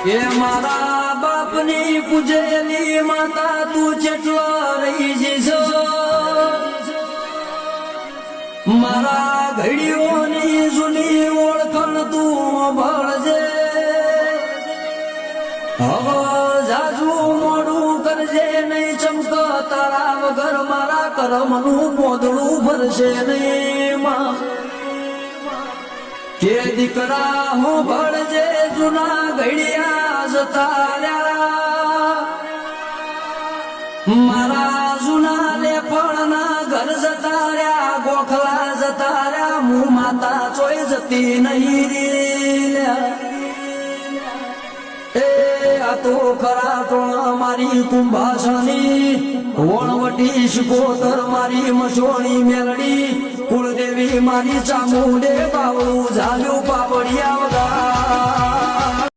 એ મારા બાપની પૂજેલી માતા તું જેટલો રહી જઈશો મારા ઘડીઓની જૂની ઓળખણ તું ભળજે હવે જાજુ મોડું કરજે નહીં ચમક તારા વગર મારા કરમનું પોદડું ભરશે નહીં કે દીકરા હું ભળજે જૂના ઘડિયા જતા રહ્યા મારા જૂના લેપણના ઘર જતા રહ્યા ગોખલા જતા રહ્યા હું માતા ચોય જતી નહીં રે એ આ તો ખરા ટોણ મારી કુંભાસણી વણવટી શિકોતર મારી મસોણી મેલડી કુળદેવી મારી ચામુંડે બાવળું ઝાલ્યું પાવડિયા વગા